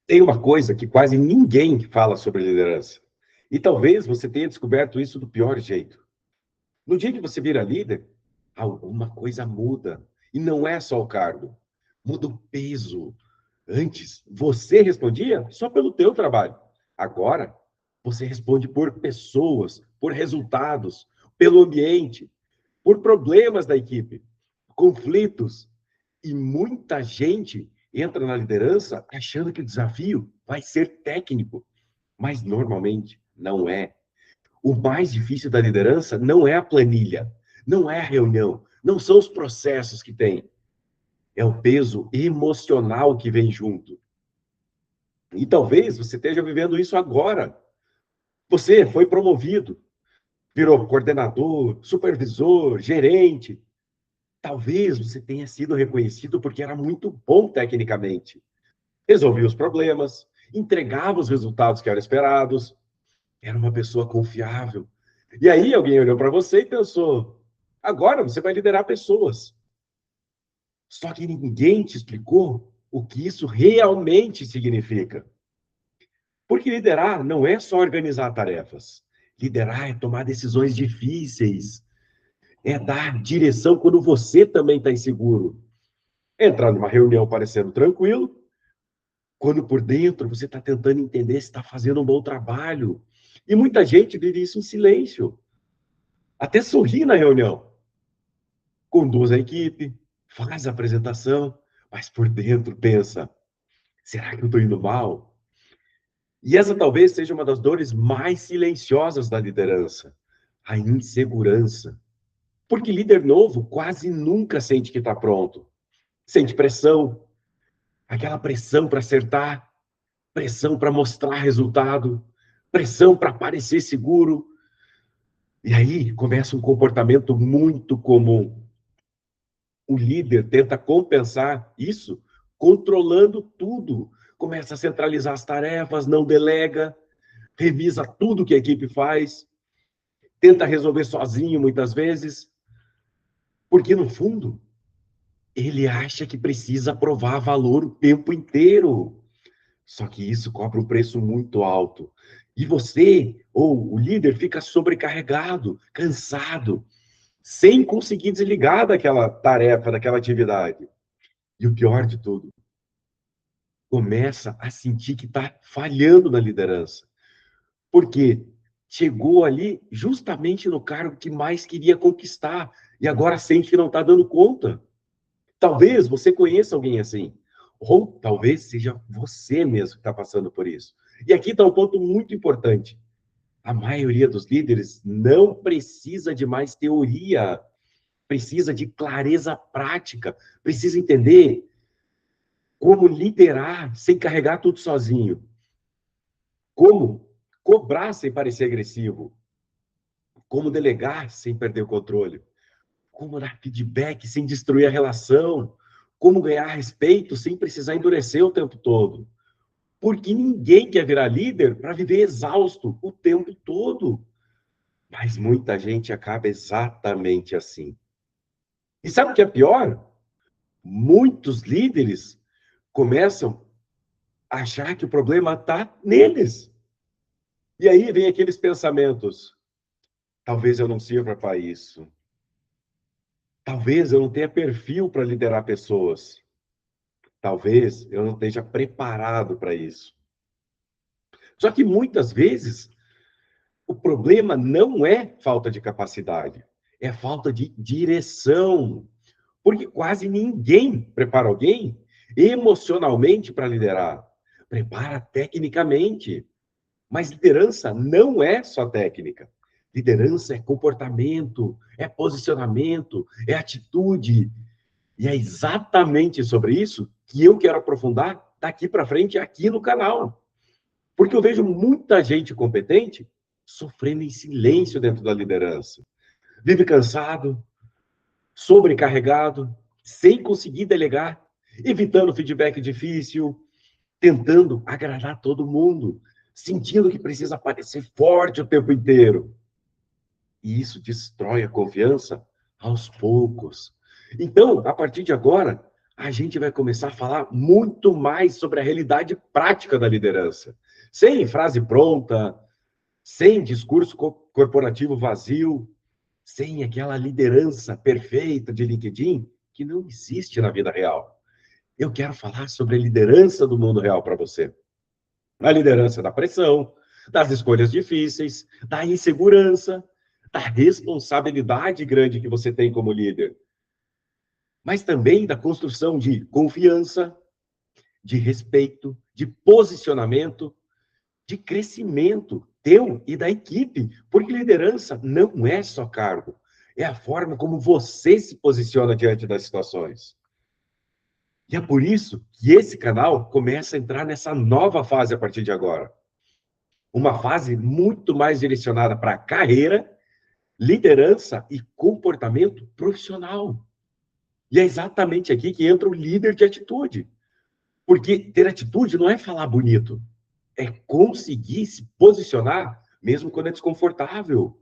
Tem uma coisa que quase ninguém fala sobre liderança. E talvez você tenha descoberto isso do pior jeito. No dia que você vira líder, alguma coisa muda. E não é só o cargo. Muda o peso. Antes, você respondia só pelo teu trabalho. Agora, você responde por pessoas, por resultados, pelo ambiente, por problemas da equipe, conflitos. E muita gente entra na liderança achando que o desafio vai ser técnico, mas normalmente não é. O mais difícil da liderança não é a planilha, não é a reunião, não são os processos que tem, é o peso emocional que vem junto. E talvez você esteja vivendo isso agora. Você foi promovido, virou coordenador, supervisor, gerente. Talvez você tenha sido reconhecido porque era muito bom tecnicamente. Resolvia os problemas, entregava os resultados que eram esperados, era uma pessoa confiável. E aí alguém olhou para você e pensou: agora você vai liderar pessoas. Só que ninguém te explicou o que isso realmente significa. Porque liderar não é só organizar tarefas. Liderar é tomar decisões difíceis. É dar direção quando você também está inseguro. Entrar numa reunião parecendo tranquilo, quando por dentro você está tentando entender se está fazendo um bom trabalho. E muita gente vive isso em silêncio. Até sorri na reunião. Conduz a equipe, faz a apresentação, mas por dentro pensa: será que eu estou indo mal? E essa talvez seja uma das dores mais silenciosas da liderança, a insegurança. Porque líder novo quase nunca sente que está pronto. Sente pressão, aquela pressão para acertar, pressão para mostrar resultado, pressão para parecer seguro. E aí começa um comportamento muito comum. O líder tenta compensar isso controlando tudo. Começa a centralizar as tarefas, não delega, revisa tudo que a equipe faz, tenta resolver sozinho muitas vezes, porque no fundo ele acha que precisa provar valor o tempo inteiro. Só que isso cobra um preço muito alto. E você, ou o líder, fica sobrecarregado, cansado, sem conseguir desligar daquela tarefa, daquela atividade. E o pior de tudo, começa a sentir que está falhando na liderança. Porque chegou ali justamente no cargo que mais queria conquistar e agora sente que não está dando conta. Talvez você conheça alguém assim. Ou talvez seja você mesmo que está passando por isso. E aqui está um ponto muito importante. A maioria dos líderes não precisa de mais teoria, precisa de clareza prática, precisa entender como liderar sem carregar tudo sozinho, como cobrar sem parecer agressivo, como delegar sem perder o controle, como dar feedback sem destruir a relação, como ganhar respeito sem precisar endurecer o tempo todo. Porque ninguém quer virar líder para viver exausto o tempo todo. Mas muita gente acaba exatamente assim. E sabe o que é pior? Muitos líderes começam a achar que o problema está neles. E aí vem aqueles pensamentos: talvez eu não sirva para isso. Talvez eu não tenha perfil para liderar pessoas. Talvez eu não esteja preparado para isso. Só que muitas vezes o problema não é falta de capacidade, é falta de direção. Porque quase ninguém prepara alguém emocionalmente para liderar. Prepara tecnicamente. Mas liderança não é só técnica. Liderança é comportamento, é posicionamento, é atitude. E é exatamente sobre isso que eu quero aprofundar daqui para frente aqui no canal. Porque eu vejo muita gente competente sofrendo em silêncio dentro da liderança. Vive cansado, sobrecarregado, sem conseguir delegar, evitando feedback difícil, tentando agradar todo mundo, sentindo que precisa parecer forte o tempo inteiro. E isso destrói a confiança aos poucos. Então, a partir de agora, a gente vai começar a falar muito mais sobre a realidade prática da liderança. Sem frase pronta, sem discurso corporativo vazio, sem aquela liderança perfeita de LinkedIn que não existe na vida real. Eu quero falar sobre a liderança do mundo real para você. A liderança da pressão, das escolhas difíceis, da insegurança, da responsabilidade grande que você tem como líder, mas também da construção de confiança, de respeito, de posicionamento, de crescimento teu e da equipe, porque liderança não é só cargo, é a forma como você se posiciona diante das situações. E é por isso que esse canal começa a entrar nessa nova fase a partir de agora. Uma fase muito mais direcionada para a carreira, liderança e comportamento profissional. E é exatamente aqui que entra o líder de atitude. Porque ter atitude não é falar bonito, é conseguir se posicionar mesmo quando é desconfortável.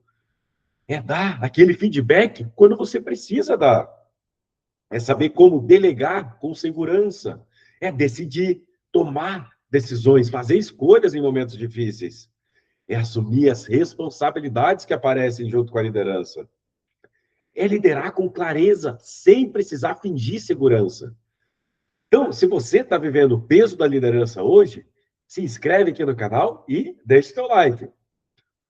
É dar aquele feedback quando você precisa dar. É saber como delegar com segurança. É decidir, tomar decisões, fazer escolhas em momentos difíceis. É assumir as responsabilidades que aparecem junto com a liderança. É liderar com clareza, sem precisar fingir segurança. Então, se você está vivendo o peso da liderança hoje, se inscreve aqui no canal e deixe seu like.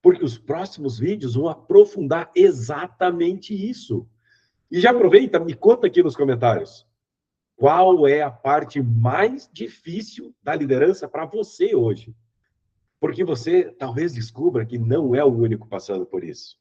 Porque os próximos vídeos vão aprofundar exatamente isso. E já aproveita, me conta aqui nos comentários. Qual é a parte mais difícil da liderança para você hoje? Porque você talvez descubra que não é o único passando por isso.